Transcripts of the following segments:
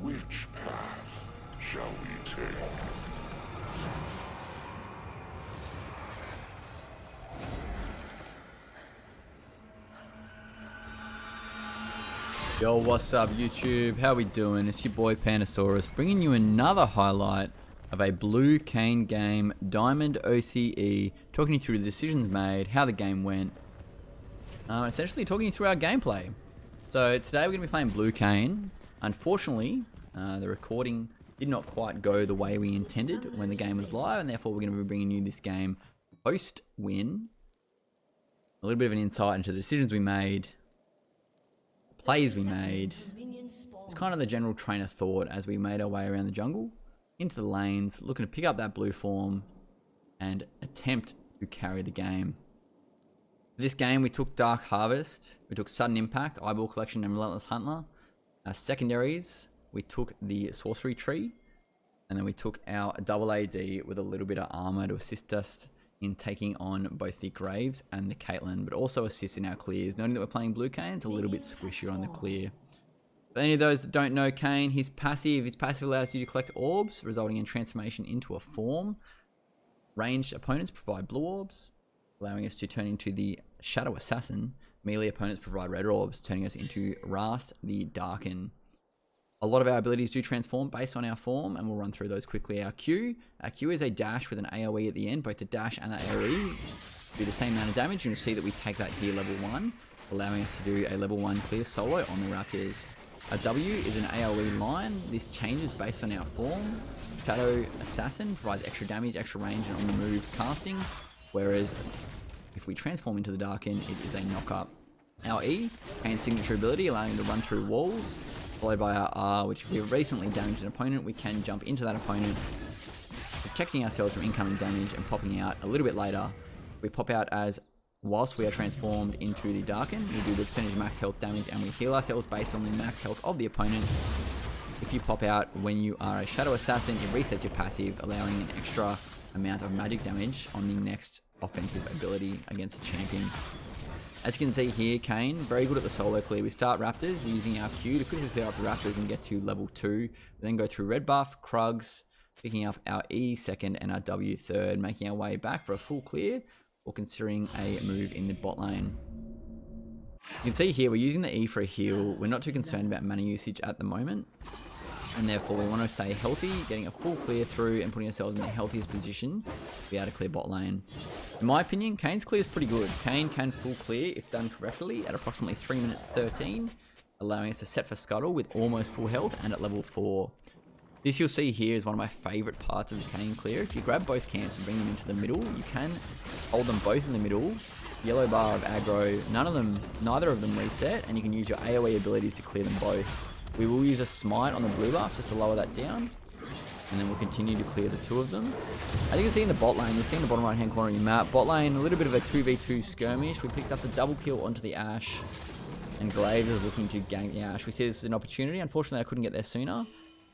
Which path shall we take? Yo, what's up YouTube? How we doing? It's your boy Pandasaurus bringing you another highlight of a Blue Kayn game, Diamond OCE, talking you through the decisions made, how the game went, essentially talking you through our gameplay. So today we're going to be playing Blue Kayn. Unfortunately, the recording did not quite go the way we intended when the game was live, and therefore we're going to be bringing you this game post-win. A little bit of an insight into the decisions we made, plays we made. It's kind of the general train of thought as we made our way around the jungle, into the lanes, looking to pick up that blue form and attempt to carry the game. For this game, we took Dark Harvest, we took Sudden Impact, Eyeball Collection, and Relentless Hunter. Our secondaries, we took the Sorcery Tree, and then we took our double AD with a little bit of armor to assist us in taking on both the Graves and the Caitlyn, but also assist in our clears. Noting that we're playing Blue Kayn, it's a little bit squishier on the clear. For any of those that don't know Kayn, his passive allows you to collect orbs, resulting in transformation into a form. Ranged opponents provide blue orbs, allowing us to turn into the Shadow Assassin. Melee opponents provide red orbs, turning us into Rast the Darken. A lot of our abilities do transform based on our form, and we'll run through those quickly. Our Q is a dash with an AoE at the end. Both the dash and the AoE do the same amount of damage. You can see that we take that here level 1, allowing us to do a level 1 clear solo on the Raptors. Our W is an AoE line. This changes based on our form. Shadow Assassin provides extra damage, extra range, and on the move casting, whereas if we transform into the Darken, it is a knock-up. Our E, Kayn's signature ability, allowing him to run through walls, followed by our R, which if we have recently damaged an opponent, we can jump into that opponent, protecting ourselves from incoming damage and popping out a little bit later. We pop out as whilst we are transformed into the Darken. We do the percentage max health damage and we heal ourselves based on the max health of the opponent. If you pop out when you are a Shadow Assassin, it resets your passive, allowing an extra amount of magic damage on the next offensive ability against a champion. As you can see here, Kayn, very good at the solo clear. We start Raptors, we're using our Q to quickly clear up the Raptors and get to level 2. We then go through red buff, Krugs, picking up our E second and our W third, making our way back for a full clear, or considering a move in the bot lane. You can see here, we're using the E for a heal. We're not too concerned about mana usage at the moment, and therefore we want to stay healthy, getting a full clear through and putting ourselves in the healthiest position to be able to clear bot lane. In my opinion, Kayn's clear is pretty good. Kayn can full clear if done correctly at approximately 3 minutes 13, allowing us to set for scuttle with almost full health and at level 4. This you'll see here is one of my favourite parts of the Kayn clear. If you grab both camps and bring them into the middle, you can hold them both in the middle. Yellow bar of aggro, neither of them reset, and you can use your AoE abilities to clear them both. We will use a smite on the blue buff just to lower that down, and then we'll continue to clear the two of them. As you can see in the bot lane, you'll see in the bottom right hand corner of your map, bot lane, a little bit of a 2v2 skirmish. We picked up the double kill onto the Ashe, and Graves is looking to gank the Ashe. We see this as an opportunity. Unfortunately, I couldn't get there sooner,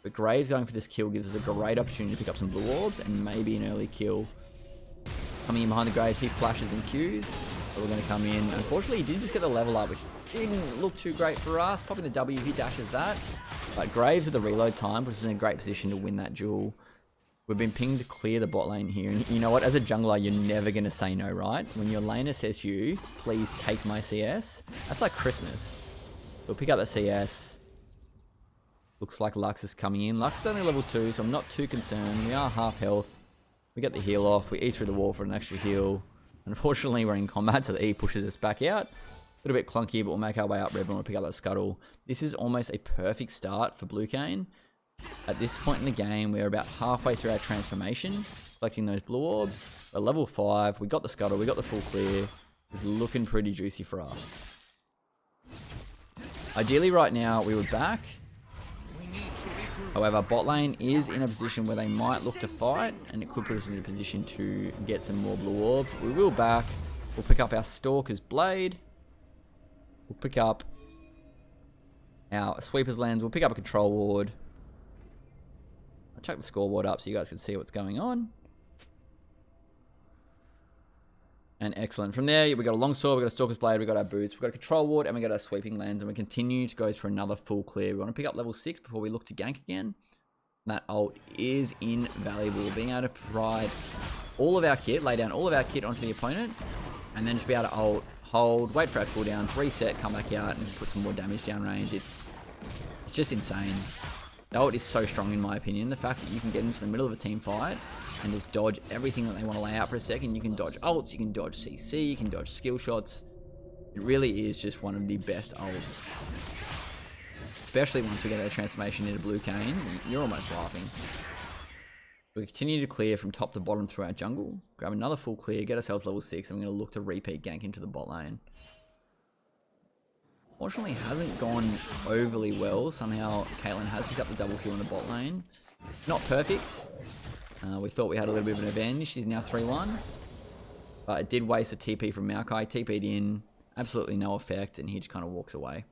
but Graves going for this kill gives us a great opportunity to pick up some blue orbs and maybe an early kill. Coming in behind the Graves, he flashes and Qs. So we're going to come in. Unfortunately, he did just get the level up, which didn't look too great for us. Popping the W, he dashes that. But Graves with the reload time puts us in a great position to win that duel. We've been pinged to clear the bot lane here. And you know what? As a jungler, you're never going to say no, right? When your laner says to you, please take my CS, that's like Christmas. We'll pick up the CS. Looks like Lux is coming in. Lux is only level 2, so I'm not too concerned. We are half health. We get the heal off. We eat through the wall for an extra heal. Unfortunately, we're in combat, so the E pushes us back out. A little bit clunky, but we'll make our way up Red and we'll pick up that scuttle. This is almost a perfect start for Blue Kayn. At this point in the game, we're about halfway through our transformation, collecting those blue orbs. We're level 5, we got the scuttle, we got the full clear. It's looking pretty juicy for us. Ideally right now, we would back. However, bot lane is in a position where they might look to fight, and it could put us in a position to get some more blue orbs. We will back. We'll pick up our Stalker's Blade. We'll pick up our Sweeper's Lens. We'll pick up a Control Ward. I'll chuck the scoreboard up so you guys can see what's going on. And excellent. From there, we got a longsword, we got a stalker's blade, we got our boots, we got a control ward, and we got our sweeping lens, and we continue to go for another full clear. We want to pick up level 6 before we look to gank again. That ult is invaluable. Being able to provide all of our kit, lay down all of our kit onto the opponent, and then just be able to ult, hold, wait for our cooldowns, reset, come back out, and put some more damage down range. It's just insane. The ult is so strong in my opinion. The fact that you can get into the middle of a team fight and just dodge everything that they want to lay out for a second. You can dodge ults, you can dodge CC, you can dodge skill shots. It really is just one of the best ults. Especially once we get our transformation into Blue Kayn, you're almost laughing. We continue to clear from top to bottom through our jungle. Grab another full clear, get ourselves level 6, and we're going to look to repeat gank into the bot lane. Fortunately, hasn't gone overly well. Somehow, Caitlyn has picked up the double kill in the bot lane. Not perfect. We thought we had a little bit of an advantage. She's now 3-1. But it did waste a TP from Maokai. TP'd in. Absolutely no effect. And he just kind of walks away.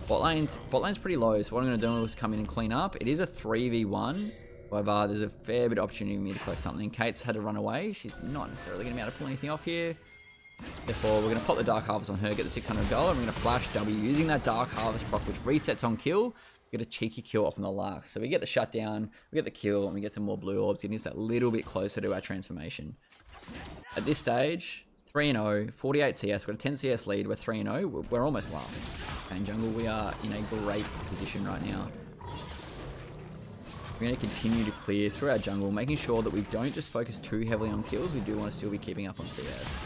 Bot lane's pretty low. So what I'm going to do is come in and clean up. It is a 3v1. However, there's a fair bit of opportunity for me to collect something. Kate's had to run away. She's not necessarily going to be able to pull anything off here. Therefore, we're going to pop the Dark Harvest on her, get the 600 gold, and we're going to flash W using that Dark Harvest proc, which resets on kill. We get a cheeky kill off on the Lux. So we get the shutdown, we get the kill, and we get some more blue orbs, getting us that little bit closer to our transformation. At this stage, 3-0, 48 CS, we've got a 10 CS lead, we're 3-0, we're almost laughing. And jungle, we are in a great position right now. We're going to continue to clear through our jungle, making sure that we don't just focus too heavily on kills, we do want to still be keeping up on CS.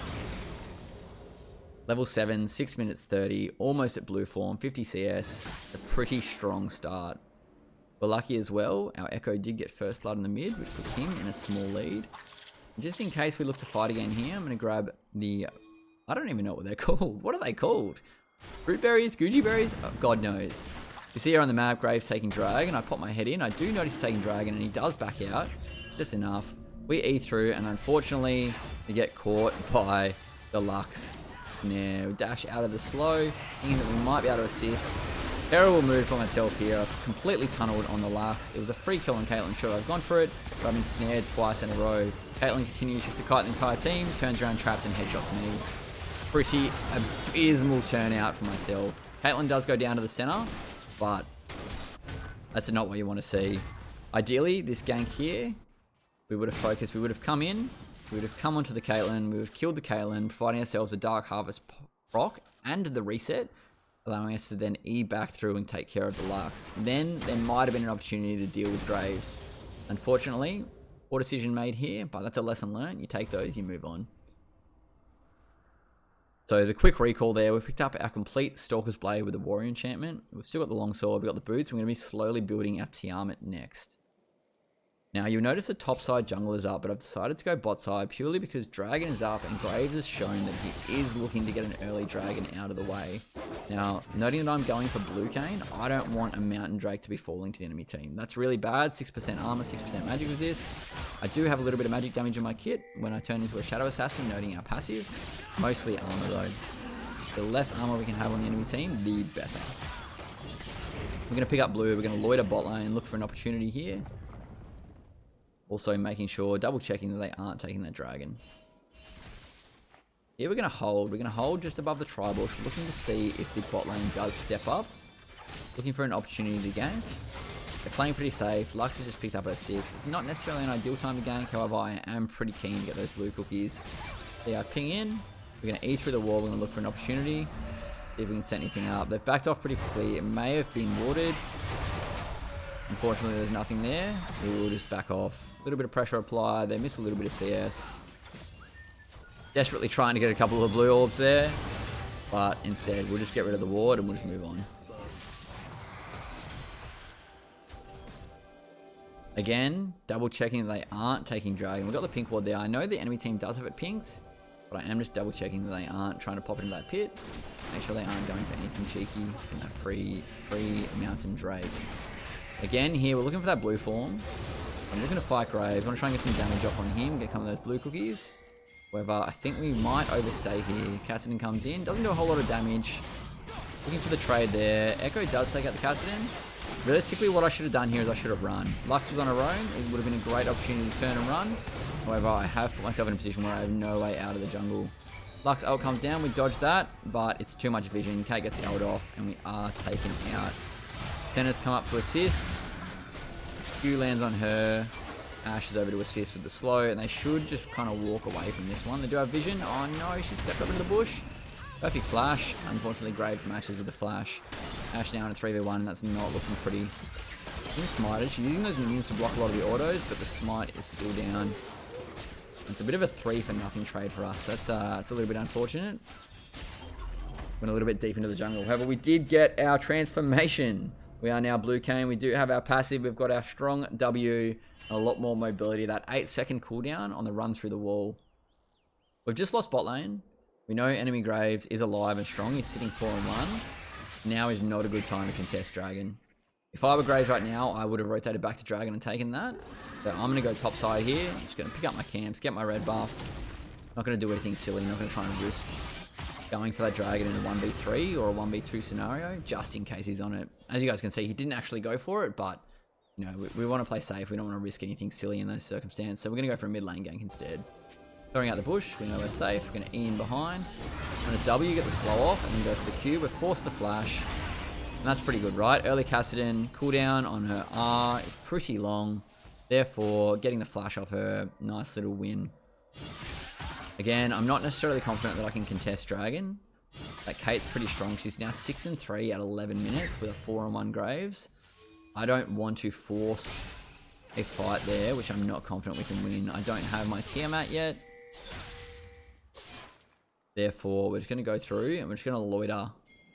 Level 7, 6 minutes 30, almost at blue form, 50 CS. A pretty strong start. We're lucky as well. Our Echo did get first blood in the mid, which puts him in a small lead. Just in case we look to fight again here, I'm going to grab the... I don't even know what they're called. What are they called? Fruit berries? Gucci berries? Oh, God knows. You see here on the map, Graves taking Dragon. I pop my head in. I do notice he's taking Dragon, and he does back out. Just enough. We E through, and unfortunately, we get caught by the Lux. Snare. We dash out of the slow, thinking that we might be able to assist. Terrible move for myself here. I've completely tunneled on the Lux. It was a free kill on Caitlyn. Sure, I've gone for it, but I've been snared twice in a row. Caitlyn continues just to kite the entire team, turns around, traps, and headshots me. Pretty abysmal turnout for myself. Caitlyn does go down to the center, but that's not what you want to see. Ideally, this gank here, we would have focused, we would have come in, we would have come onto the Caitlyn, we would have killed the Caitlyn, providing ourselves a Dark Harvest proc and the reset, allowing us to then E back through and take care of the Lux. Then there might have been an opportunity to deal with Graves. Unfortunately, poor decision made here, but that's a lesson learned. You take those, you move on. So the quick recall there, we picked up our complete Stalker's Blade with the Warrior enchantment. We've still got the Longsword, we've got the boots, we're going to be slowly building our Tiamat next. Now, you'll notice the top side jungle is up, but I've decided to go bot side purely because Dragon is up and Graves has shown that he is looking to get an early Dragon out of the way. Now, noting that I'm going for Blue Kayn, I don't want a Mountain Drake to be falling to the enemy team. That's really bad. 6% armor, 6% magic resist. I do have a little bit of magic damage in my kit when I turn into a Shadow Assassin, noting our passive. Mostly armor though. The less armor we can have on the enemy team, the better. We're going to pick up blue, we're going to loiter bot lane, look for an opportunity here. Also making sure, double checking that they aren't taking that Dragon. Here we're going to hold. We're going to hold just above the tri-bush, looking to see if the bot lane does step up. Looking for an opportunity to gank. They're playing pretty safe. Lux has just picked up at 6. It's not necessarily an ideal time to gank, however I am pretty keen to get those blue cookies. So yeah, ping in. We're going to E through the wall. We're going to look for an opportunity. See if we can set anything up. They've backed off pretty quickly. It may have been warded. Unfortunately, there's nothing there. So we'll just back off. A little bit of pressure applied. They miss a little bit of CS. Desperately trying to get a couple of blue orbs there. But instead, we'll just get rid of the ward and we'll just move on. Again, double checking that they aren't taking Dragon. We've got the pink ward there. I know the enemy team does have it pinked. But I am just double checking that they aren't trying to pop into that pit. Make sure they aren't going for anything cheeky from that free Mountain Drake. Again, here we're looking for that blue form. I'm looking to fight Graves. I want to try and get some damage off on him, get some of those blue cookies. However, I think we might overstay here. Kassadin comes in, doesn't do a whole lot of damage. Looking for the trade there. Echo does take out the Kassadin. Realistically, what I should have done here is I should have run. Lux was on her own. It would have been a great opportunity to turn and run. However, I have put myself in a position where I have no way out of the jungle. Lux ult comes down. We dodge that, but it's too much vision. Kate gets the ult off, and we are taken out. Senna's come up to assist. Q lands on her. Ash is over to assist with the slow, and they should just kind of walk away from this one. They do have vision. Oh no, she stepped up into the bush. Perfect flash. Unfortunately, Graves matches with the flash. Ash now in a 3v1, and that's not looking pretty. In Smite, she's using those minions to block a lot of the autos, but the Smite is still down. It's a bit of a 3 for nothing trade for us. That's it's a little bit unfortunate. Went a little bit deep into the jungle. However, we did get our transformation. We are now Blue Kayn. We do have our passive. We've got our strong W and a lot more mobility. That 8-second cooldown on the run through the wall. We've just lost bot lane. We know enemy Graves is alive and strong. He's sitting 4-1. Now is not a good time to contest Dragon. If I were Graves right now, I would have rotated back to Dragon and taken that. But I'm going to go top side here. I'm just going to pick up my camps, get my red buff. Not going to do anything silly. Not going to try and risk going for that Dragon in a 1v3 or a 1v2 scenario, just in case he's on it. As you guys can see, he didn't actually go for it, but you know, we want to play safe. We don't want to risk anything silly in those circumstances. So we're going to go for a mid lane gank instead. Throwing out the bush, we know we're safe. We're going to E in behind. On a W, get the slow off, and then go for the Q. We're forced to flash. And that's pretty good, right? Early Kassadin, cooldown on her R is pretty long. Therefore, getting the flash off her, nice little win. Again, I'm not necessarily confident that I can contest Dragon. That Kate's pretty strong. She's now 6-3 at 11 minutes with a 4-on-1 Graves. I don't want to force a fight there, which I'm not confident we can win. I don't have my Tiamat yet. Therefore, we're just going to go through and we're just going to loiter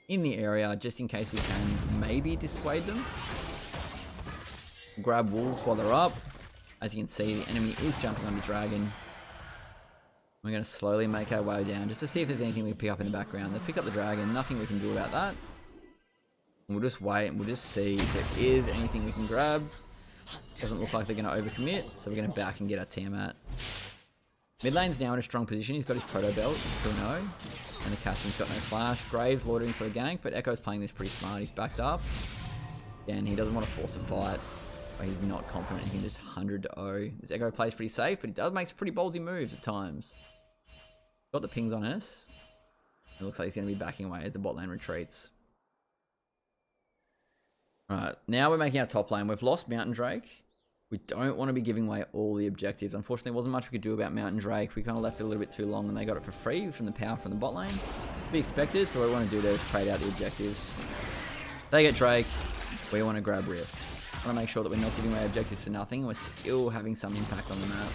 in the area just in case we can maybe dissuade them. Grab wolves while they're up. As you can see, the enemy is jumping on the Dragon. We're going to slowly make our way down just to see if there's anything we can pick up in the background. They pick up the Dragon, nothing we can do about that. And we'll just wait and we'll just see if there is anything we can grab. Doesn't look like they're going to overcommit, so we're going to back and get our Tiamat. Mid lane's now in a strong position. He's got his proto belt, 2-0. And the Kassadin's got no flash. Graves loitering for a gank, but Echo's playing this pretty smart. He's backed up. Again, he doesn't want to force a fight, but he's not confident he can just 100-0. This Echo plays pretty safe, but he does make some pretty ballsy moves at times. Got the pings on us. It looks like he's going to be backing away as the bot lane retreats. Alright, now we're making our top lane. We've lost Mountain Drake. We don't want to be giving away all the objectives. Unfortunately, there wasn't much we could do about Mountain Drake. We kind of left it a little bit too long and they got it for free from the power from the bot lane. To be expected, so what we want to do there is trade out the objectives. They get Drake, we want to grab Rift. We want to make sure that we're not giving away objectives for nothing and we're still having some impact on the map.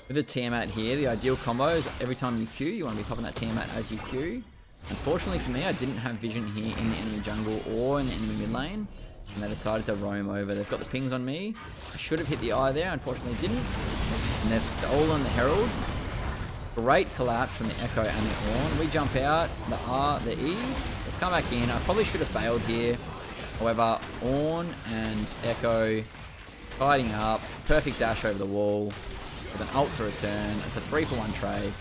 With the Tiamat here, the ideal combo is every time you Q, you want to be popping that Tiamat as you Q. Unfortunately for me, I didn't have vision here in the enemy jungle or in the enemy mid lane, and they decided to roam over. They've got the pings on me. I should have hit the eye there, unfortunately didn't. And they've stolen the Herald. Great collapse from the Echo and the Ornn. We jump out, the R, the E. They've come back in. I probably should have failed here. However, Ornn and Echo fighting up. Perfect dash over the wall with an ult to return. It's a 3-for-1 trade.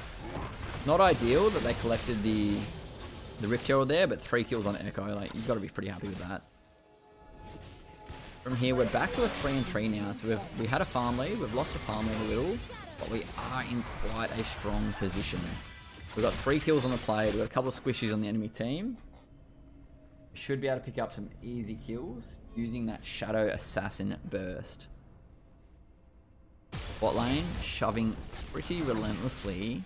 Not ideal that they collected the Rift Herald there, but 3 kills on Echo. Like, you've got to be pretty happy with that. From here, we're back to a 3-3 now. So we had a farm lead. We've lost the farm lead a little, but we are in quite a strong position. We've got 3 kills on the plate. We've got a couple of squishies on the enemy team. We should be able to pick up some easy kills using that Shadow Assassin burst. Bot lane, shoving pretty relentlessly.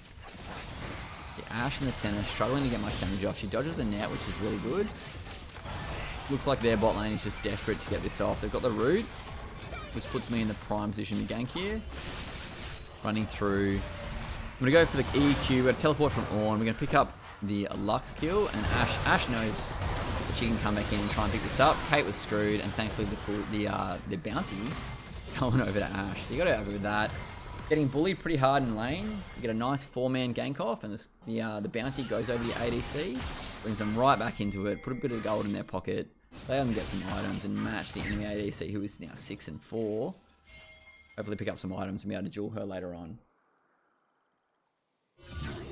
The Ashe in the center, struggling to get much damage off. She dodges the net, which is really good. Looks like their bot lane is just desperate to get this off. They've got the root, which puts me in the prime position to gank here. Running through. I'm going to go for the EQ. We're going to teleport from Ornn. We're going to pick up the Lux kill, and Ashe knows that she can come back in and try and pick this up. Kate was screwed, and thankfully the bounty going over to Ashe. So you got to have it with that. Getting bullied pretty hard in lane. You get a nice 4-man gank off, and the bounty goes over the ADC, brings them right back into it, put a bit of gold in their pocket. They can get some items and match the enemy ADC, who is now 6-4. Hopefully pick up some items and be able to duel her later on.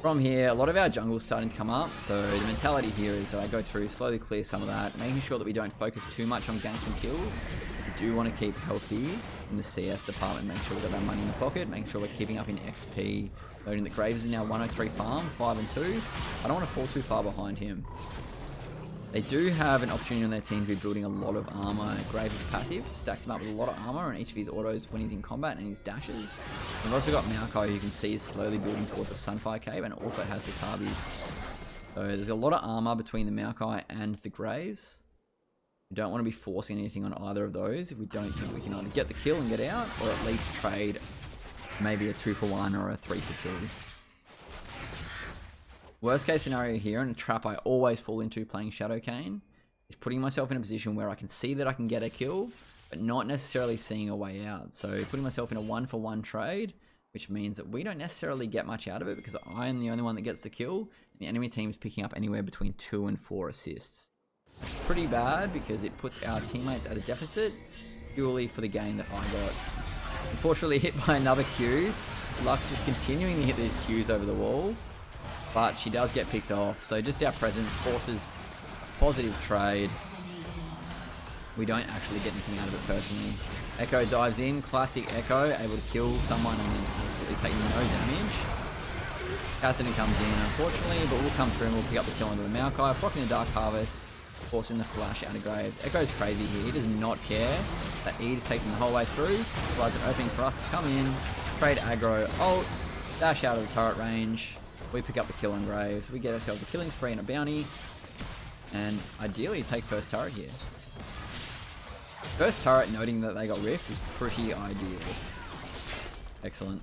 From here, a lot of our jungle's starting to come up, so the mentality here is that I go through, slowly clear some of that, making sure that we don't focus too much on ganks and kills. We do want to keep healthy in the CS department, make sure we've got that money in the pocket, making sure we're keeping up in XP, noting that Graves is now 103 farm, 5 and 2. I don't want to fall too far behind him. They do have an opportunity on their team to be building a lot of armor. Graves is passive, stacks him up with a lot of armor on each of his autos when he's in combat and his dashes. We've also got Maokai, who you can see is slowly building towards the Sunfire Cave, and also has the Tabis. So there's a lot of armor between the Maokai and the Graves. We don't want to be forcing anything on either of those if we don't think we can either get the kill and get out, or at least trade maybe a 2-for-1 or a 3-for-2. Worst case scenario here, and a trap I always fall into playing Shadow Kayn, is putting myself in a position where I can see that I can get a kill, but not necessarily seeing a way out. So putting myself in a 1-for-1 trade, which means that we don't necessarily get much out of it because I am the only one that gets the kill, and the enemy team is picking up anywhere between 2 and 4 assists. Pretty bad because it puts our teammates at a deficit purely for the game that I got. Unfortunately hit by another Q. Lux just continuing to hit these Qs over the wall. But she does get picked off, so just our presence forces positive trade. We don't actually get anything out of it personally. Echo dives in, classic Echo, able to kill someone and then absolutely taking no damage. Cassidy comes in, unfortunately, but we'll come through and we'll pick up the kill onto the Maokai, blocking the Dark Harvest, forcing the flash out of Graves. Echo's crazy here, he does not care that E is taking the whole way through, provides an opening for us to come in, trade aggro, ult, dash out of the turret range. We pick up the kill on Graves. We get ourselves a killing spree and a bounty. And ideally take first turret here. First turret, noting that they got rift, is pretty ideal. Excellent.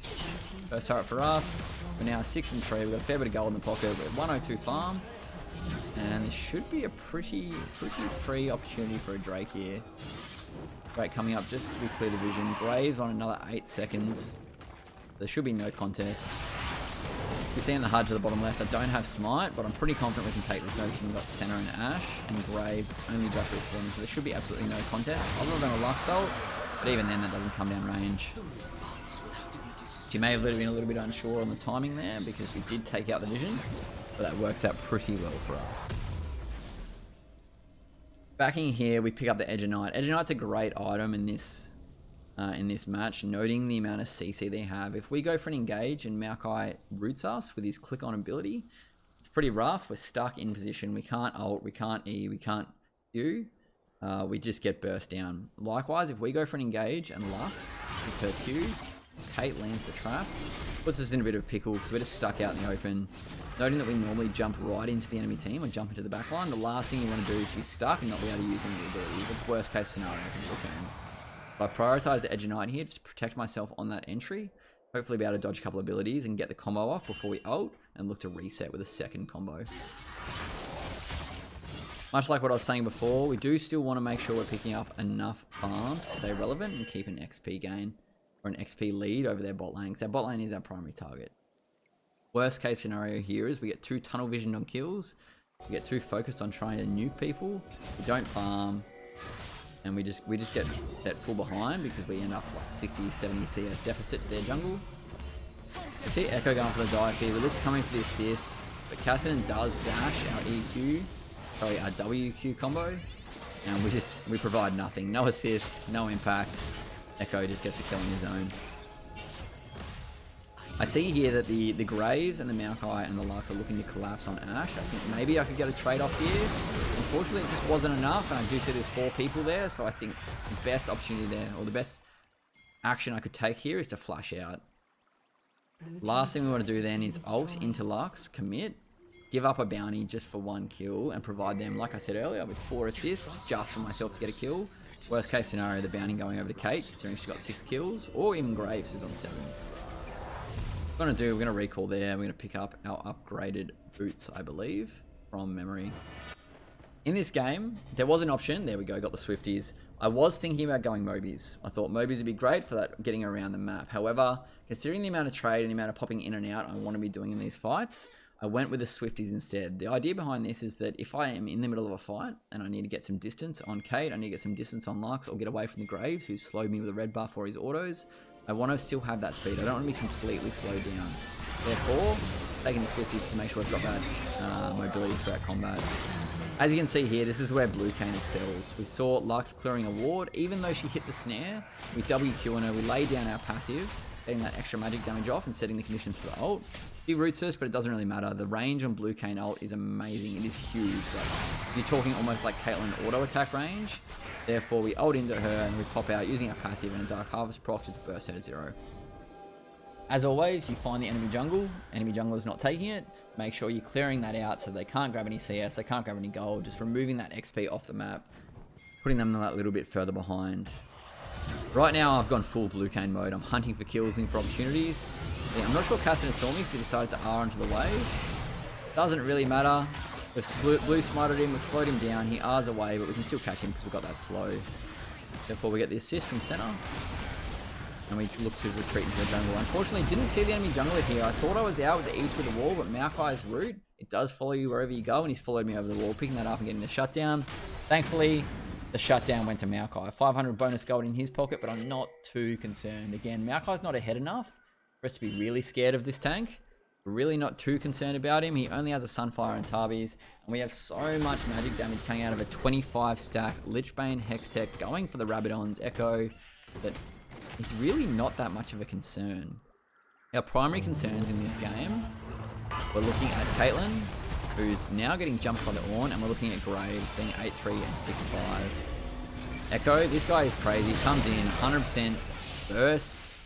First turret for us. We're now 6 and 3. We've got a fair bit of gold in the pocket. We're 102 farm. And this should be a pretty free opportunity for a Drake here. Drake coming up just to be clear the vision. Graves on another 8 seconds. There should be no contest. You're seeing the HUD to the bottom left. I don't have Smite, but I'm pretty confident we can take this. Noticing we've got Senna and Ashe, and Graves only just respawning, so there should be absolutely no contest, other than a Lux ult, but even then that doesn't come down range. She may have been a little bit unsure on the timing there, because we did take out the vision, but that works out pretty well for us. Backing here, we pick up the Edge of Night. Edge of Night's a great item in this match, noting the amount of CC they have. If we go for an engage and Maokai roots us with his click on ability, it's pretty rough. We're stuck in position. We can't ult, we can't E, we can't Q. We just get burst down. Likewise, if we go for an engage and Lux with her Q, Kate lands the trap, puts us in a bit of a pickle because we're just stuck out in the open. Noting that we normally jump right into the enemy team or jump into the back line, the last thing you want to do is be stuck and not be able to use any abilities. It's worst case scenario for the team. But I prioritize the Edge of Night here, just protect myself on that entry. Hopefully be able to dodge a couple of abilities and get the combo off before we ult and look to reset with a second combo. Much like what I was saying before, we do still want to make sure we're picking up enough farm to stay relevant and keep an XP gain or an XP lead over their bot lane, because their bot lane is our primary target. Worst case scenario here is we get too tunnel visioned on kills, we get too focused on trying to nuke people, we don't farm, and we just get set full behind because we end up like 60, 70 CS deficit to their jungle. We see Echo going for the dive here. We look coming for the assist, but Cassidy does dash our EQ, sorry, our WQ combo, and we provide nothing. No assist, no impact. Echo just gets a kill in his own. I see here that the Graves and the Maokai and the Lux are looking to collapse on Ashe. I think maybe I could get a trade off here. Unfortunately, it just wasn't enough, and I do see there's 4 people there, so I think the best opportunity there, or the best action I could take here is to flash out. Last thing we want to do then is ult into Lux, commit, give up a bounty just for 1 kill, and provide them, like I said earlier, with 4 assists just for myself to get a kill. Worst case scenario, the bounty going over to Kate, considering she's got 6 kills, or even Graves, who's on 7. What we're going to recall there. We're going to pick up our upgraded boots, I believe, from memory. In this game, there was an option. There we go, got the Swifties. I was thinking about going Mobies. I thought Mobies would be great for that, getting around the map. However, considering the amount of trade and the amount of popping in and out I want to be doing in these fights, I went with the Swifties instead. The idea behind this is that if I am in the middle of a fight and I need to get some distance on Kate, I need to get some distance on Lux, or get away from the Graves, who's slowed me with a red buff or his autos, I want to still have that speed. I don't want to be completely slowed down. Therefore, taking the swifties to make sure we've got that mobility throughout combat. As you can see here, this is where Blue Kayn excels. We saw Lux clearing a ward. Even though she hit the snare, we WQ on her, we laid down our passive, getting that extra magic damage off and setting the conditions for the ult. He roots us, but it doesn't really matter. The range on Blue Kayn ult is amazing. It is huge. Like, you're talking almost like Caitlyn auto attack range. Therefore, we ult into her and we pop out using our passive and a Dark Harvest proc to burst her to 0. As always, you find the enemy jungle. Enemy jungle is not taking it. Make sure you're clearing that out so they can't grab any CS, they can't grab any gold. Just removing that XP off the map, putting them that little bit further behind. Right now, I've gone full Blue Kayn mode. I'm hunting for kills, looking for opportunities. Yeah, I'm not sure Cassidy saw me because he decided to R onto the wave. Doesn't really matter. We've blue smited him, we've slowed him down. He R's away, but we can still catch him because we've got that slow. Therefore, we get the assist from center. And we look to retreat into the jungle. Unfortunately, didn't see the enemy jungler here. I thought I was out with the E to the wall, but Maokai's route, it does follow you wherever you go, and he's followed me over the wall, picking that up and getting the shutdown. Thankfully, the shutdown went to Maokai. 500 bonus gold in his pocket, but I'm not too concerned. Again, Maokai's not ahead enough for us to be really scared of this tank. We're really not too concerned about him. He only has a Sunfire and Tarbies, and we have so much magic damage coming out of a 25 stack Lichbane Hextech going for the Rabadon's Echo that it's really not that much of a concern. Our primary concerns in this game, we're looking at Caitlyn, who's now getting jumped by the Ornn, and we're looking at Graves being 8-3 and 6-5. Echo, this guy is crazy. He comes in, 100% bursts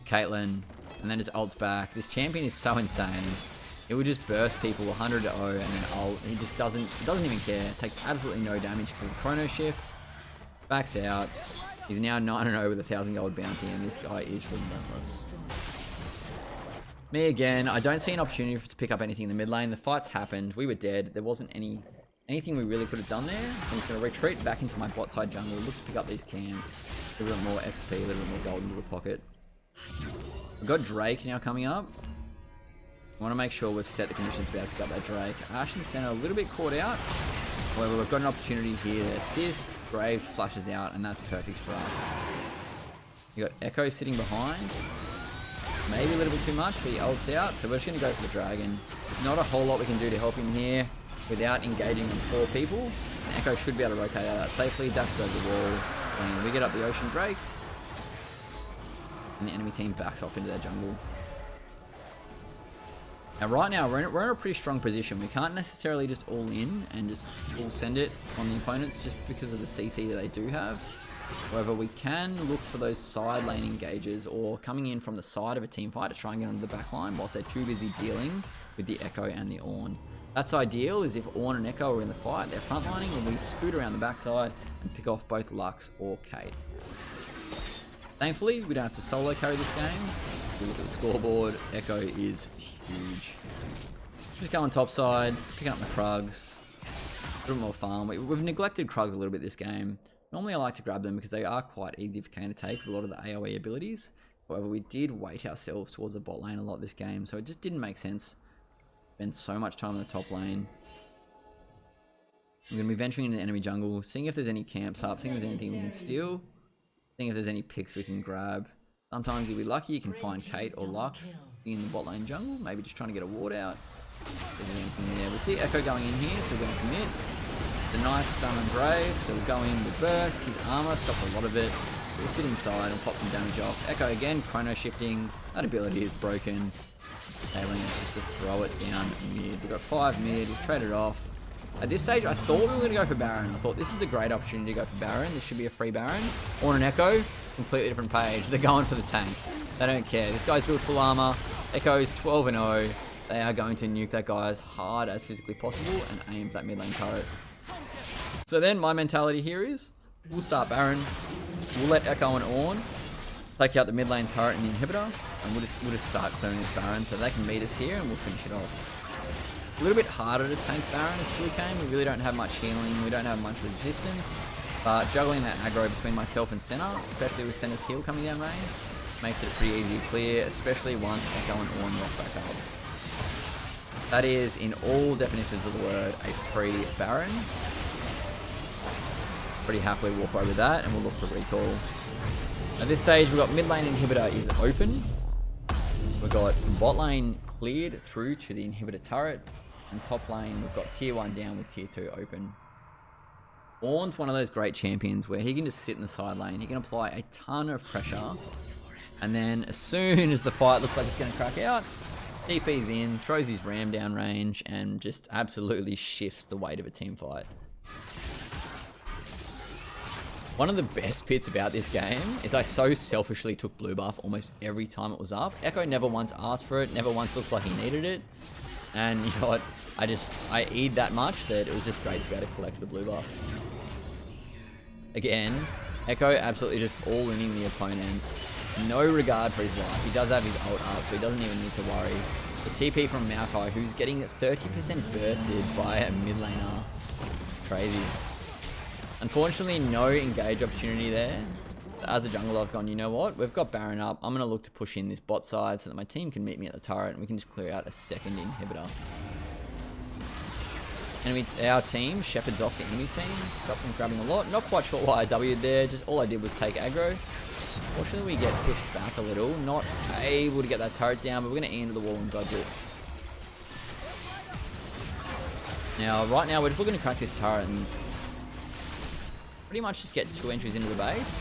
Caitlyn, and then his ult's back. This champion is so insane. It will just burst people 100 to 0 and then ult. He just doesn't even care. Takes absolutely no damage because of the chrono shift. Backs out. He's now 9-0 with a 1,000 gold bounty, and this guy is relentless. Me again, I don't see an opportunity to pick up anything in the mid lane. The fights happened, we were dead. There wasn't anything we really could have done there. So I'm just going to retreat back into my bot side jungle, look to pick up these camps. A little bit more XP, a little bit more gold into the pocket. We've got Drake now coming up. I want to make sure we've set the conditions to be able to pick up that Drake. Ashe and Senna a little bit caught out. However, we've got an opportunity here to assist. Graves flashes out, and that's perfect for us. You got Echo sitting behind. Maybe a little bit too much, but he ults out, so we're just going to go for the dragon. There's not a whole lot we can do to help him here without engaging on 4 people. And Echo should be able to rotate out that safely, dashes over the wall, and we get up the Ocean Drake. And the enemy team backs off into their jungle. Now right now, we're in a pretty strong position. We can't necessarily just all in and just full send it on the opponents just because of the CC that they do have. However, we can look for those side lane engages or coming in from the side of a team fight to try and get onto the back line whilst they're too busy dealing with the Echo and the Ornn. That's ideal, is if Ornn and Echo are in the fight, they're frontlining, and we scoot around the backside and pick off both Lux or Kate. Thankfully, we don't have to solo carry this game. If we look at the scoreboard, Echo is huge. Just going top side, picking up my Krugs, a little more farm. We've neglected Krugs a little bit this game. Normally I like to grab them because they are quite easy for Kayn to take with a lot of the AoE abilities. However, we did weight ourselves towards the bot lane a lot this game, so it just didn't make sense. Spend so much time in the top lane. I'm going to be venturing into the enemy jungle, seeing if there's any camps up, seeing if there's anything we can steal, seeing if there's any picks we can grab. Sometimes you'll be lucky, you can find Kate or Lux in the bot lane jungle, maybe just trying to get a ward out. If there's anything there. We see Echo going in here, so we're going to commit. The nice stun and brave, so we'll go in with burst. His armor stops a lot of it. We'll sit inside and pop some damage off. Echo again, chrono shifting. That ability is broken. Failing just to throw it down mid. We've got 5 mid, we'll trade it off. At this stage, I thought we were going to go for Baron. I thought this is a great opportunity to go for Baron. This should be a free Baron. Ornn and Echo, completely different page. They're going for the tank. They don't care. This guy's built full armor. Echo's 12-0. They are going to nuke that guy as hard as physically possible and aim for that mid lane turret. So then my mentality here is, we'll start Baron. We'll let Echo and Ornn take out the mid lane turret and the inhibitor, and we'll just start clearing this Baron so they can meet us here and we'll finish it off. A little bit harder to tank Baron as Blue Kayn. We really don't have much healing, we don't have much resistance, but juggling that aggro between myself and Senna, especially with Senna's heal coming down range, makes it pretty easy to clear, especially once Echo and Ornn rock back up. That is, in all definitions of the word, a free Baron. Pretty happily walk over that, and we'll look for recall. At this stage, we've got mid lane inhibitor is open. We've got bot lane cleared through to the inhibitor turret. And top lane, we've got tier 1 down with tier 2 open. Ornn's one of those great champions where he can just sit in the side lane. He can apply a ton of pressure. And then as soon as the fight looks like it's going to crack out, DP's in, throws his ram down range, and just absolutely shifts the weight of a team fight. One of the best bits about this game is I so selfishly took blue buff almost every time it was up. Echo never once asked for it, never once looked like he needed it. And you know what, I E'd that much that it was just great to be able to collect the blue buff. Again, Echo absolutely just all-inning the opponent. No regard for his life. He does have his ult up, so he doesn't even need to worry. The TP from Maokai, who's getting 30% bursted by a mid laner. It's crazy. Unfortunately, no engage opportunity there. As a jungler, I've gone, you know what? We've got Baron up. I'm going to look to push in this bot side so that my team can meet me at the turret and we can just clear out a second inhibitor. Our team shepherds off the enemy team. Stopped them grabbing a lot. Not quite sure why I W'd there. Just all I did was take aggro. Unfortunately, we get pushed back a little. Not able to get that turret down, but we're going to E into the wall and dodge it. Now, right now, we're just looking to crack this turret and pretty much just get 2 entries into the base.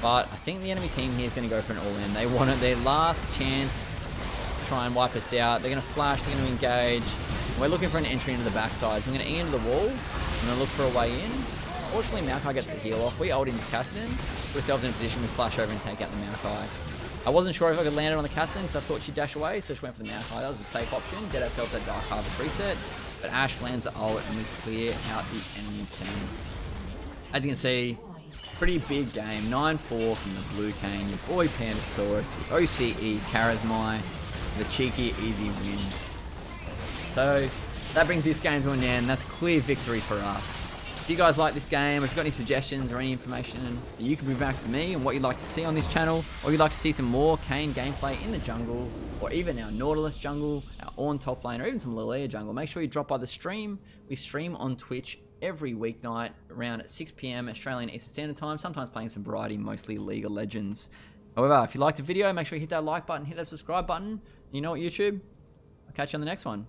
But I think the enemy team here is going to go for an all-in. They want it, their last chance to try and wipe us out. They're going to flash, they're going to engage. We're looking for an entry into the backside. So I'm going to E into the wall. I'm going to look for a way in. Fortunately, Maokai gets the heal off. We ult into Kassadin. Put ourselves in a position to flash over and take out the Maokai. I wasn't sure if I could land it on the Kassadin because I thought she'd dash away, so I just went for the Maokai. That was a safe option. Get ourselves that Dark Harvest reset. But Ashe lands the ult and we clear out the enemy team. As you can see, pretty big game. 9-4 from the Blue Kayn. Your boy Pandasaurus, the OCE Charismai, the cheeky easy win. So that brings this game to an end. That's a clear victory for us. If you guys like this game, if you've got any suggestions or any information that you can bring back to me and what you'd like to see on this channel, or you'd like to see some more Kayn gameplay in the jungle, or even our Nautilus jungle, our Ornn top lane, or even some Lilia jungle, make sure you drop by the stream. We stream on Twitch every weeknight around 6 PM Australian Eastern Standard Time, sometimes playing some variety, mostly League of Legends. However, if you liked the video, make sure you hit that like button, hit that subscribe button. You know what, YouTube? I'll catch you on the next one.